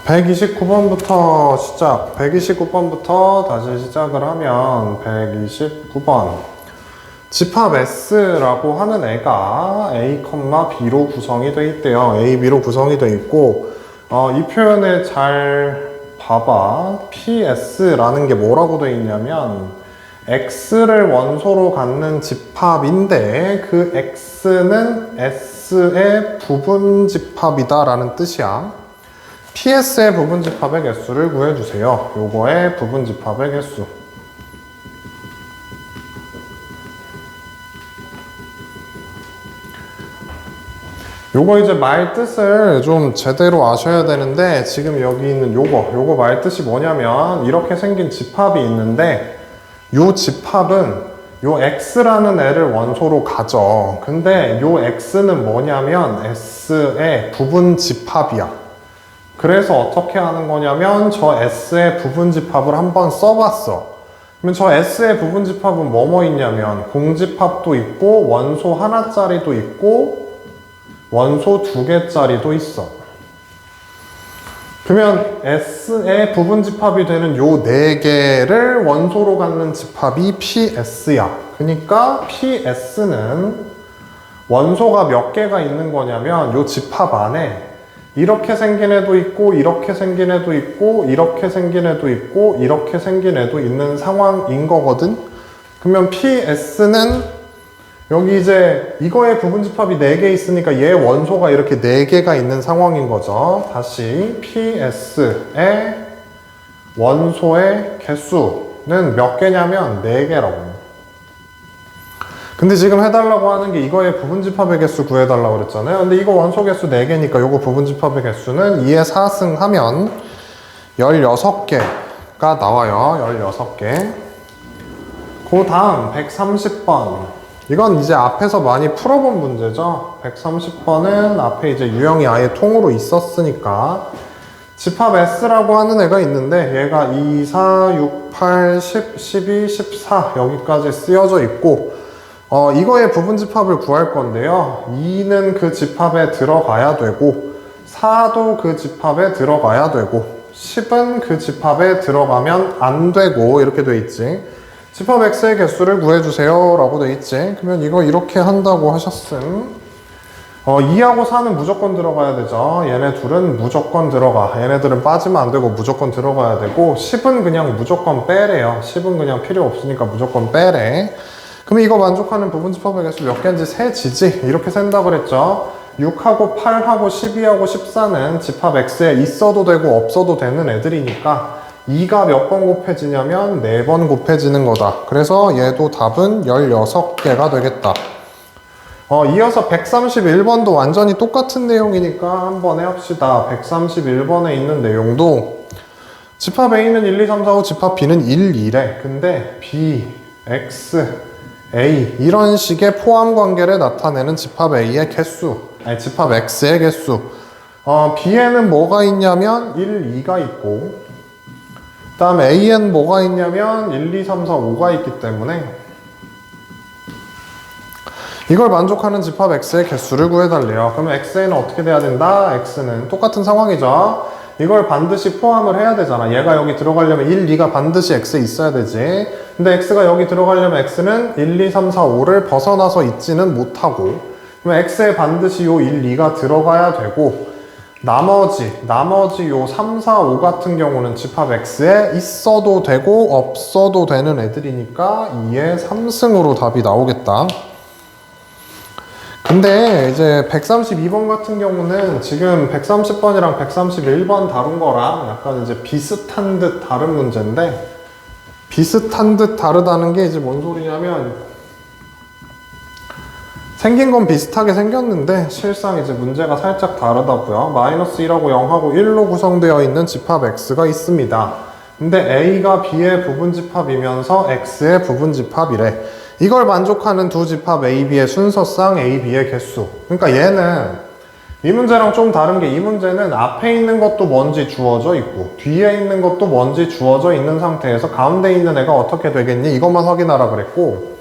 129번부터 시작. 129번부터 다시 시작을 하면 129번. 집합 S라고 하는 애가 A, B로 구성이 되어 있대요. A, B로 구성이 되어 있고, 이 표현을 잘 봐봐. PS라는 게 뭐라고 되어 있냐면, X를 원소로 갖는 집합인데, 그 X는 S의 부분 집합이다 라는 뜻이야. PS의 부분 집합의 개수를 구해주세요. 요거의 부분 집합의 개수. 요거 이제 말 뜻을 좀 제대로 아셔야 되는데, 지금 여기 있는 요거 말 뜻이 뭐냐면, 이렇게 생긴 집합이 있는데, 요 집합은 요 X라는 애를 원소로 가져. 근데 요 X는 뭐냐면 S의 부분 집합이야. 그래서 어떻게 하는 거냐면 저 S의 부분 집합을 한번 써봤어. 그러면 저 S의 부분 집합은 뭐뭐 있냐면 공집합도 있고 원소 하나짜리도 있고 원소 두 개짜리도 있어. 그러면 S의 부분 집합이 되는 요 네 개를 원소로 갖는 집합이 PS야. 그러니까 PS는 원소가 몇 개가 있는 거냐면 요 집합 안에 이렇게 생긴 애도 있고, 이렇게 생긴 애도 있고, 이렇게 생긴 애도 있고, 이렇게 생긴 애도 있는 상황인 거거든? 그러면 PS는 여기 이제 이거의 부분 집합이 4개 있으니까 얘 원소가 이렇게 4개가 있는 상황인 거죠. 다시 PS의 원소의 개수는 몇 개냐면 4개라고. 근데 지금 해달라고 하는 게 이거의 부분 집합의 개수 구해달라고 그랬잖아요. 근데 이거 원소 개수 4개니까 요거 부분 집합의 개수는 2의 4승 하면 16개가 나와요. 16개. 그 다음 130번. 이건 이제 앞에서 많이 풀어본 문제죠. 130번은 앞에 이제 유형이 아예 통으로 있었으니까 집합 S라고 하는 애가 있는데 얘가 2, 4, 6, 8, 10, 12, 14 여기까지 쓰여져 있고 이거의 부분 집합을 구할 건데요. 2는 그 집합에 들어가야 되고 4도 그 집합에 들어가야 되고 10은 그 집합에 들어가면 안 되고 이렇게 돼 있지. 집합 X의 개수를 구해주세요 라고 돼 있지. 그러면 이거 이렇게 한다고 하셨음. 2하고 4는 무조건 들어가야 되죠. 얘네 둘은 무조건 들어가. 얘네들은 빠지면 안 되고 무조건 들어가야 되고 10은 그냥 무조건 빼래요. 10은 그냥 필요 없으니까 무조건 빼래. 그럼 이거 만족하는 부분 집합의 개수 몇 개인지 세지지? 이렇게 센다 그랬죠. 6하고 8하고 12하고 14는 집합 X에 있어도 되고 없어도 되는 애들이니까 2가 몇 번 곱해지냐면 4번 곱해지는 거다. 그래서 얘도 답은 16개가 되겠다. 이어서 131번도 완전히 똑같은 내용이니까 한번 해봅시다. 131번에 있는 내용도 집합 A는 1, 2, 3, 4, 5, 집합 B는 1, 2래. 근데 B, X, A 이런 식의 포함 관계를 나타내는 집합 A의 개수, 아니 집합 X의 개수. B에는 뭐가 있냐면 1, 2가 있고 그 다음에 A에는 뭐가 있냐면 1, 2, 3, 4, 5가 있기 때문에 이걸 만족하는 집합 X의 개수를 구해달래요. 그러면 X에는 어떻게 돼야 된다? X는 똑같은 상황이죠. 이걸 반드시 포함을 해야 되잖아. 얘가 여기 들어가려면 1, 2가 반드시 X에 있어야 되지. 근데 X가 여기 들어가려면 X는 1, 2, 3, 4, 5를 벗어나서 있지는 못하고 그러면 X에 반드시 요 1, 2가 들어가야 되고 나머지 요 3, 4, 5 같은 경우는 집합 X에 있어도 되고 없어도 되는 애들이니까 2의 3승으로 답이 나오겠다. 근데 이제 132번 같은 경우는 지금 130번이랑 131번 다룬 거랑 약간 이제 비슷한 듯 다른 문제인데 비슷한 듯 다르다는 게 이제 뭔 소리냐면 생긴 건 비슷하게 생겼는데 실상 이제 문제가 살짝 다르다고요. 마이너스 1하고 0하고 1로 구성되어 있는 집합 X가 있습니다. 근데 A가 B의 부분 집합이면서 X의 부분 집합이래. 이걸 만족하는 두 집합 A, B의 순서상 A, B의 개수. 그러니까 얘는 이 문제랑 좀 다른 게 이 문제는 앞에 있는 것도 뭔지 주어져 있고 뒤에 있는 것도 뭔지 주어져 있는 상태에서 가운데 있는 애가 어떻게 되겠니? 이것만 확인하라 그랬고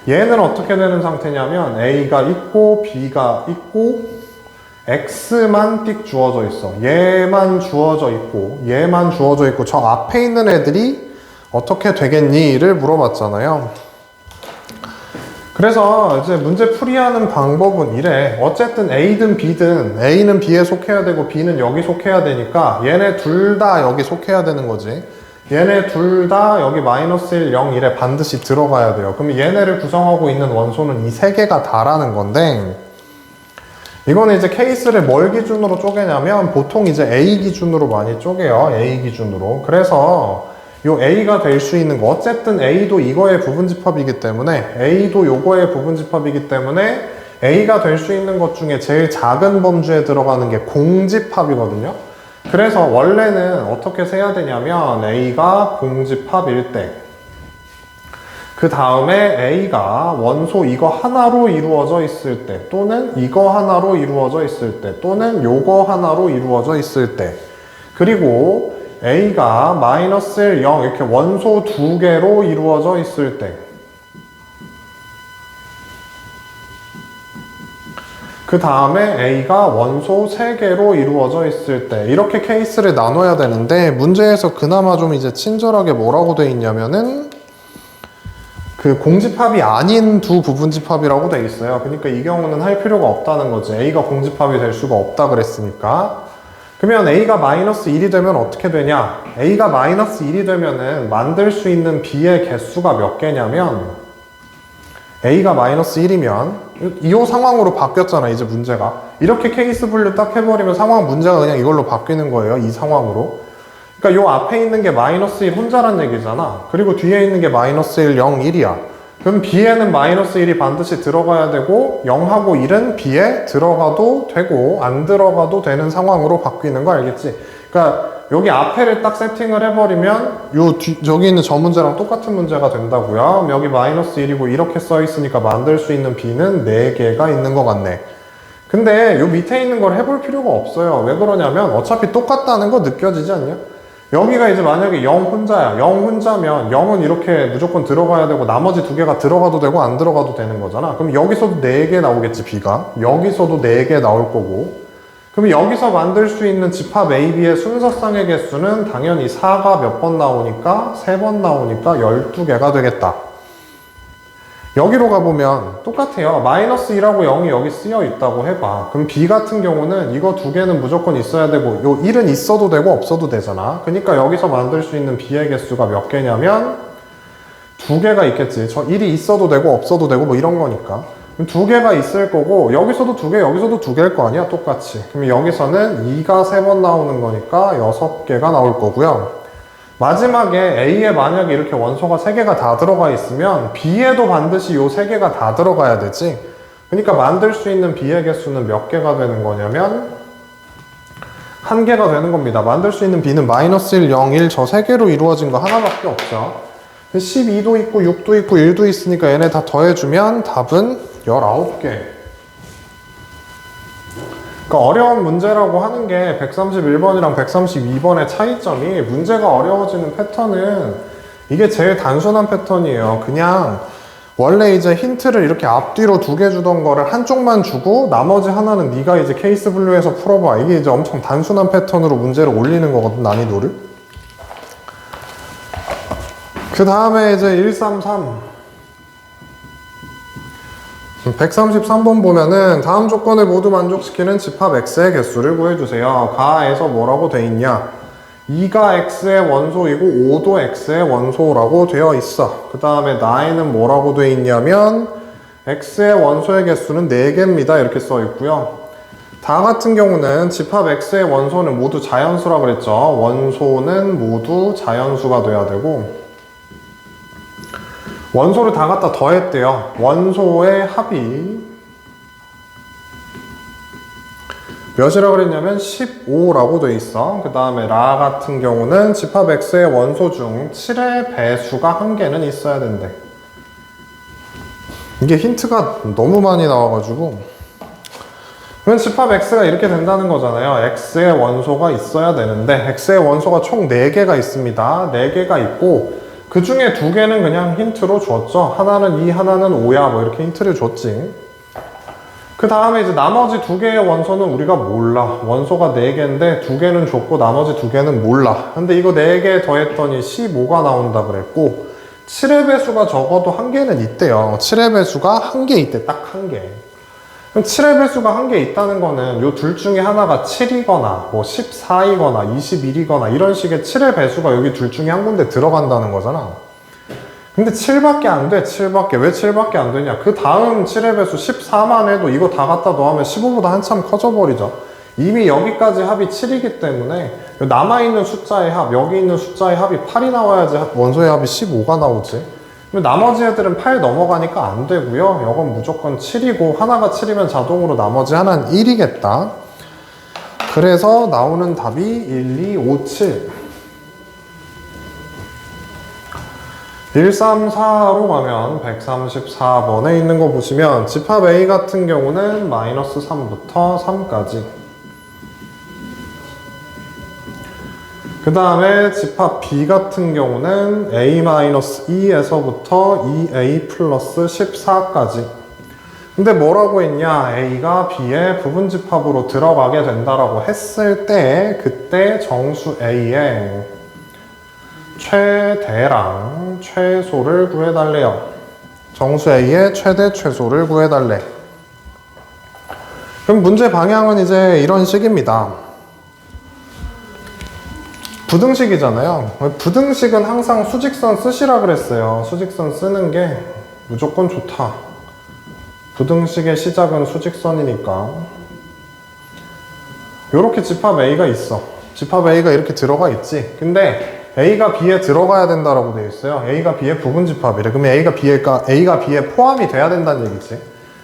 얘는 어떻게 되는 상태냐면 A가 있고 B가 있고 x만 띡 주어져 있어. 얘만 주어져 있고 얘만 주어져 있고 저 앞에 있는 애들이 어떻게 되겠니?를 물어봤잖아요. 그래서 이제 문제 풀이하는 방법은 이래. 어쨌든 A든 B든 A는 B에 속해야 되고 B는 여기 속해야 되니까 얘네 둘 다 여기 속해야 되는 거지. 얘네 둘 다 여기 마이너스 1, 0, 1에 반드시 들어가야 돼요. 그럼 얘네를 구성하고 있는 원소는 이 세 개가 다라는 건데, 이거는 이제 케이스를 뭘 기준으로 쪼개냐면 보통 이제 A 기준으로 많이 쪼개요. A 기준으로. 그래서 요 A가 될 수 있는 거, 어쨌든 A도 이거의 부분집합이기 때문에 A도 요거의 부분집합이기 때문에 A가 될 수 있는 것 중에 제일 작은 범주에 들어가는 게 공집합이거든요. 그래서 원래는 어떻게 세야 되냐면 A가 공집합일 때, 그 다음에 A가 원소 이거 하나로 이루어져 있을 때, 또는 이거 하나로 이루어져 있을 때, 또는 요거 하나로 이루어져 있을 때, 그리고 A가 마이너스 1, 0 이렇게 원소 두 개로 이루어져 있을 때, 그 다음에 A가 원소 3개로 이루어져 있을 때, 이렇게 케이스를 나눠야 되는데, 문제에서 그나마 좀 이제 친절하게 뭐라고 돼 있냐면은 그 공집합이 아닌 두 부분집합이라고 돼 있어요. 그러니까 이 경우는 할 필요가 없다는 거지. A가 공집합이 될 수가 없다 그랬으니까. 그러면 A가 마이너스 1이 되면 어떻게 되냐? A가 마이너스 1이 되면은 만들 수 있는 B의 개수가 몇 개냐면, A가 마이너스 1이면 이 상황으로 바뀌었잖아, 이제 문제가. 이렇게 케이스 분류 딱 해버리면 상황 문제가 그냥 이걸로 바뀌는 거예요, 이 상황으로. 그러니까 요 앞에 있는 게 마이너스 1 혼자란 얘기잖아. 그리고 뒤에 있는 게 마이너스 1, 0, 1이야. 그럼 B에는 마이너스 1이 반드시 들어가야 되고 0하고 1은 B에 들어가도 되고 안 들어가도 되는 상황으로 바뀌는 거 알겠지? 그러니까 여기 앞에를 딱 세팅을 해버리면 저기 있는 저 문제랑 똑같은 문제가 된다고요. 여기 마이너스 1이고 이렇게 써 있으니까 만들 수 있는 B는 4개가 있는 것 같네. 근데 요 밑에 있는 걸 해볼 필요가 없어요. 왜 그러냐면 어차피 똑같다는 거 느껴지지 않냐? 여기가 이제 만약에 0 혼자야. 0 혼자면 0은 이렇게 무조건 들어가야 되고 나머지 두 개가 들어가도 되고 안 들어가도 되는 거잖아. 그럼 여기서도 4개 나오겠지, B가. 여기서도 4개 나올 거고. 그럼 여기서 만들 수 있는 집합 A, B의 순서상의 개수는 당연히 4가 몇 번 나오니까 3번 나오니까 12개가 되겠다. 여기로 가보면 똑같아요. 마이너스 1하고 0이 여기 쓰여 있다고 해봐. 그럼 B 같은 경우는 이거 두 개는 무조건 있어야 되고 요 1은 있어도 되고 없어도 되잖아. 그러니까 여기서 만들 수 있는 B의 개수가 몇 개냐면 2개가 있겠지. 저 1이 있어도 되고 없어도 되고 뭐 이런 거니까. 그럼 2개가 있을 거고 여기서도 2개, 여기서도 2개일 거 아니야? 똑같이. 그럼 여기서는 2가 3번 나오는 거니까 6개가 나올 거고요. 마지막에 A에 만약에 이렇게 원소가 3개가 다 들어가 있으면 B에도 반드시 요 3개가 다 들어가야 되지. 그러니까 만들 수 있는 B의 개수는 몇 개가 되는 거냐면 1개가 되는 겁니다. 만들 수 있는 B는 마이너스 1, 0, 1 저 3개로 이루어진 거 하나밖에 없죠. 12도 있고 6도 있고 1도 있으니까 얘네 다 더해주면 답은 19개. 그러니까 어려운 문제라고 하는 게 131번이랑 132번의 차이점이, 문제가 어려워지는 패턴은 이게 제일 단순한 패턴이에요. 그냥 원래 이제 힌트를 이렇게 앞뒤로 2개 주던 거를 한쪽만 주고 나머지 하나는 네가 이제 케이스 분류해서 풀어봐. 이게 이제 엄청 단순한 패턴으로 문제를 올리는 거거든, 난이도를. 그 다음에 이제 133. 133번 보면은 다음 조건을 모두 만족시키는 집합 X의 개수를 구해주세요. 가에서 뭐라고 돼 있냐? 2가 X의 원소이고 5도 X의 원소라고 되어 있어. 그 다음에 나에는 뭐라고 돼 있냐면 X의 원소의 개수는 4개입니다. 이렇게 써 있고요. 다 같은 경우는 집합 X의 원소는 모두 자연수라 그랬죠. 원소는 모두 자연수가 돼야 되고, 원소를 다 갖다 더했대요. 원소의 합이 몇이라고 그랬냐면 15라고 돼 있어. 그 다음에 라 같은 경우는 집합 X의 원소 중 7의 배수가 1개는 있어야 된대. 이게 힌트가 너무 많이 나와가지고, 그러면 집합 X가 이렇게 된다는 거잖아요. X의 원소가 있어야 되는데 X의 원소가 총 4개가 있습니다. 4개가 있고 그 중에 2개는 그냥 힌트로 줬죠. 하나는 2, 하나는 5야 뭐 이렇게 힌트를 줬지. 그 다음에 이제 나머지 두 개의 원소는 우리가 몰라. 원소가 4개인데 2개는 줬고 나머지 2개는 몰라. 근데 이거 4개 더했더니 15가 나온다 그랬고 7의 배수가 적어도 1개는 있대요. 7의 배수가 1개 있대. 딱 1개. 그럼 7의 배수가 1개 있다는 거는 요 둘 중에 하나가 7이거나 뭐 14이거나 21이거나 이런 식의 7의 배수가 여기 둘 중에 한 군데 들어간다는 거잖아. 근데 7밖에 안 돼. 7밖에. 왜 7밖에 안 되냐? 그 다음 7의 배수 14만 해도 이거 다 갖다 넣으면 15보다 한참 커져버리죠. 이미 여기까지 합이 7이기 때문에 남아있는 숫자의 합, 여기 있는 숫자의 합이 8이 나와야지 원소의 합이 15가 나오지. 나머지 애들은 8 넘어가니까 안 되고요. 이건 무조건 7이고 하나가 7이면 자동으로 나머지 하나는 1이겠다. 그래서 나오는 답이 1, 2, 5, 7. 134로 가면 134번에 있는 거 보시면 집합 A 같은 경우는 마이너스 3부터 3까지. 그 다음에 집합 B 같은 경우는 A-2에서부터 2A 플러스 14까지. 근데 뭐라고 했냐? A가 B의 부분집합으로 들어가게 된다라고 했을 때 그때 정수 A의 최대랑 최소를 구해달래요. 정수 A의 최대 최소를 구해달래. 그럼 문제 방향은 이제 이런 식입니다. 부등식이잖아요. 부등식은 항상 수직선 쓰시라 그랬어요. 수직선 쓰는 게 무조건 좋다. 부등식의 시작은 수직선이니까. 이렇게 집합 A가 있어. 집합 A가 이렇게 들어가 있지. 근데 A가 B에 들어가야 된다라고 되어 있어요. A가 B의 부분집합이래. 그러면 A가 B에 포함이 돼야 된다는 얘기지.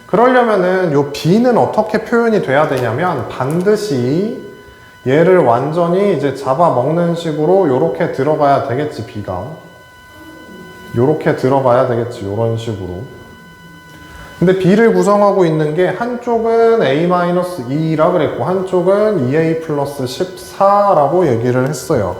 그러려면은 요 B는 어떻게 표현이 돼야 되냐면 반드시 얘를 완전히 이제 잡아먹는 식으로 요렇게 들어가야 되겠지, B가. 요렇게 들어가야 되겠지, 요런 식으로. 근데 B를 구성하고 있는 게 한쪽은 A-2라 그랬고 한쪽은 2A 플러스 14라고 얘기를 했어요.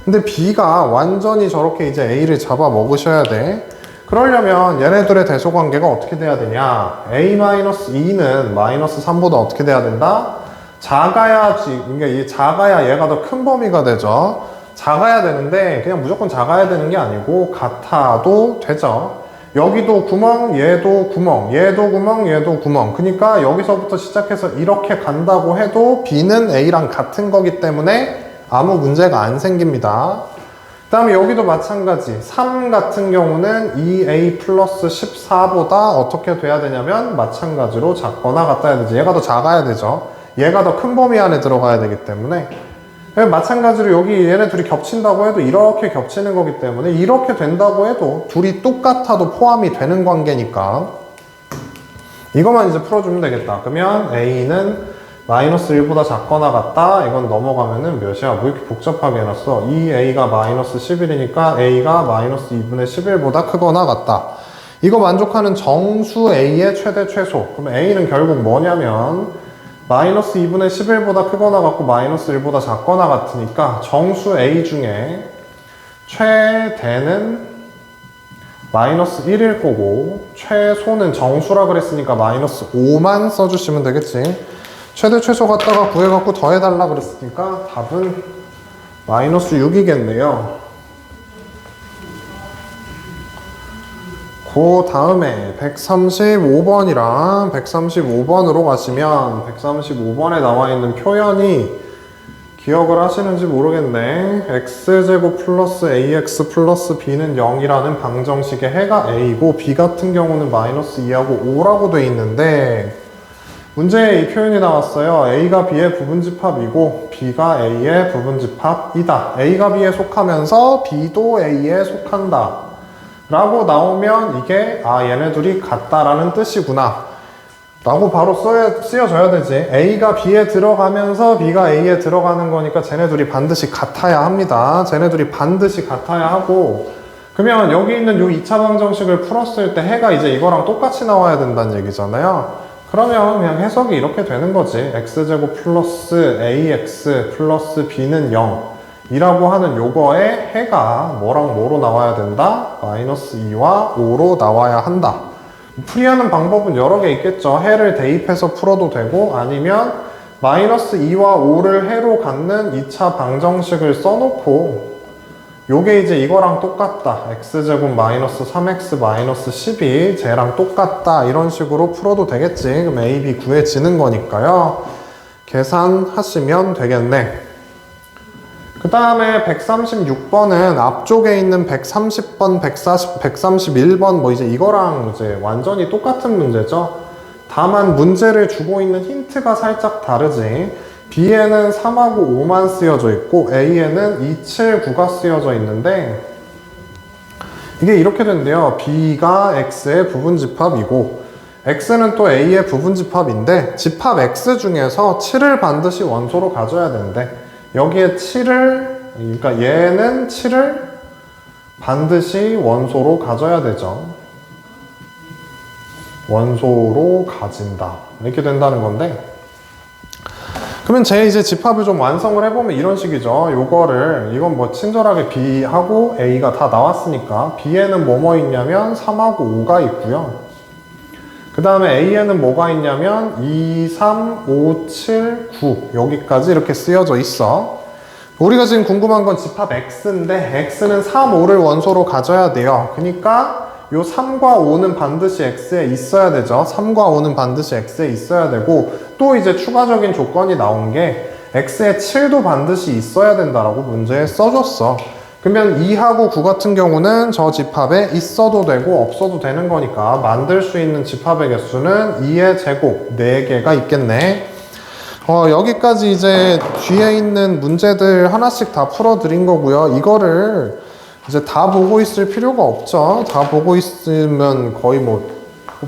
근데 B가 완전히 저렇게 이제 A를 잡아먹으셔야 돼. 그러려면 얘네들의 대소관계가 어떻게 돼야 되냐? A-2는 마이너스 3보다 어떻게 돼야 된다? 작아야지. 그러니까 이 작아야 얘가 더 큰 범위가 되죠. 작아야 되는데 그냥 무조건 작아야 되는 게 아니고 같아도 되죠. 여기도 구멍, 얘도 구멍, 얘도 구멍, 얘도 구멍. 그러니까 여기서부터 시작해서 이렇게 간다고 해도 B는 A랑 같은 거기 때문에 아무 문제가 안 생깁니다. 그 다음에 여기도 마찬가지. 3 같은 경우는 2A 플러스 14보다 어떻게 돼야 되냐면 마찬가지로 작거나 같아야 되지. 얘가 더 작아야 되죠. 얘가 더 큰 범위 안에 들어가야 되기 때문에 마찬가지로 여기 얘네 둘이 겹친다고 해도 이렇게 겹치는 거기 때문에 이렇게 된다고 해도 둘이 똑같아도 포함이 되는 관계니까 이것만 이제 풀어주면 되겠다. 그러면 A는 마이너스 1보다 작거나 같다. 이건 넘어가면은 몇이야? 뭐 이렇게 복잡하게 해놨어? 2A가 마이너스 11이니까 A가 마이너스 2분의 11보다 크거나 같다. 이거 만족하는 정수 A의 최대 최소. 그럼 A는 결국 뭐냐면 마이너스 2분의 11보다 크거나 같고 마이너스 1보다 작거나 같으니까 정수 A 중에 최대는 마이너스 1일 거고 최소는 정수라 그랬으니까 마이너스 5만 써주시면 되겠지. 최대 최소 갖다가 구해갖고 더해달라 그랬으니까 답은 마이너스 6이겠네요. 그 다음에 135번이랑 135번으로 가시면 135번에 나와 있는 표현이 기억을 하시는지 모르겠네. x제곱 플러스 ax 플러스 b는 0이라는 방정식의 해가 a고 b 같은 경우는 마이너스 2하고 5라고 돼 있는데 문제에 이 표현이 나왔어요. A가 B의 부분집합이고 B가 A의 부분집합이다. A가 B에 속하면서 B도 A에 속한다. 라고 나오면 이게 얘네 둘이 같다라는 뜻이구나. 라고 바로 쓰여져야 되지. A가 B에 들어가면서 B가 A에 들어가는 거니까 쟤네 둘이 반드시 같아야 합니다. 쟤네 둘이 반드시 같아야 하고 그러면 여기 있는 요 2차 방정식을 풀었을 때 해가 이제 이거랑 똑같이 나와야 된다는 얘기잖아요. 그러면 그냥 해석이 이렇게 되는 거지. x제곱 플러스 ax 플러스 b는 0 이라고 하는 요거의 해가 뭐랑 뭐로 나와야 된다? 마이너스 2와 5로 나와야 한다. 풀이하는 방법은 여러 개 있겠죠. 해를 대입해서 풀어도 되고, 아니면 마이너스 2와 5를 해로 갖는 2차 방정식을 써놓고, 요게 이제 이거랑 똑같다. x제곱 마이너스 3x 마이너스 10이 쟤랑 똑같다. 이런 식으로 풀어도 되겠지. 그럼 a, b 구해지는 거니까요. 계산하시면 되겠네. 그 다음에 136번은 앞쪽에 있는 130번, 140, 131번 뭐 이제 이거랑 이제 완전히 똑같은 문제죠. 다만 문제를 주고 있는 힌트가 살짝 다르지. B에는 3하고 5만 쓰여져 있고 A에는 2, 7, 9가 쓰여져 있는데 이게 이렇게 된대요. B가 X의 부분집합이고 X는 또 A의 부분집합인데 집합 X 중에서 7을 반드시 원소로 가져야 되는데 여기에 7을, 그러니까 얘는 7을 반드시 원소로 가져야 되죠. 원소로 가진다. 이렇게 된다는 건데 그러면 제 이제 집합을 좀 완성을 해보면 이런 식이죠. 요거를, 이건 뭐 친절하게 B하고 A가 다 나왔으니까 B에는 뭐뭐 있냐면 3하고 5가 있고요. 그 다음에 A에는 뭐가 있냐면 2, 3, 5, 7, 9 여기까지 이렇게 쓰여져 있어. 우리가 지금 궁금한 건 집합 X인데 X는 3, 5를 원소로 가져야 돼요. 그러니까 요 3과 5는 반드시 X에 있어야 되죠. 3과 5는 반드시 X에 있어야 되고 또 이제 추가적인 조건이 나온 게 X에 7도 반드시 있어야 된다라고 문제에 써줬어. 그러면 2하고 9 같은 경우는 저 집합에 있어도 되고 없어도 되는 거니까 만들 수 있는 집합의 개수는 2의 제곱 4개가 있겠네. 여기까지 이제 뒤에 있는 문제들 하나씩 다 풀어드린 거고요. 이거를 이제 다 보고 있을 필요가 없죠. 다 보고 있으면 거의 뭐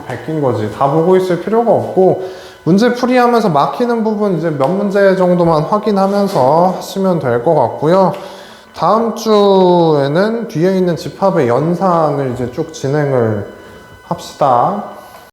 베낀 거지. 다 보고 있을 필요가 없고 문제 풀이하면서 막히는 부분 이제 몇 문제 정도만 확인하면서 하시면 될 것 같고요. 다음 주에는 뒤에 있는 집합의 연산을 이제 쭉 진행을 합시다.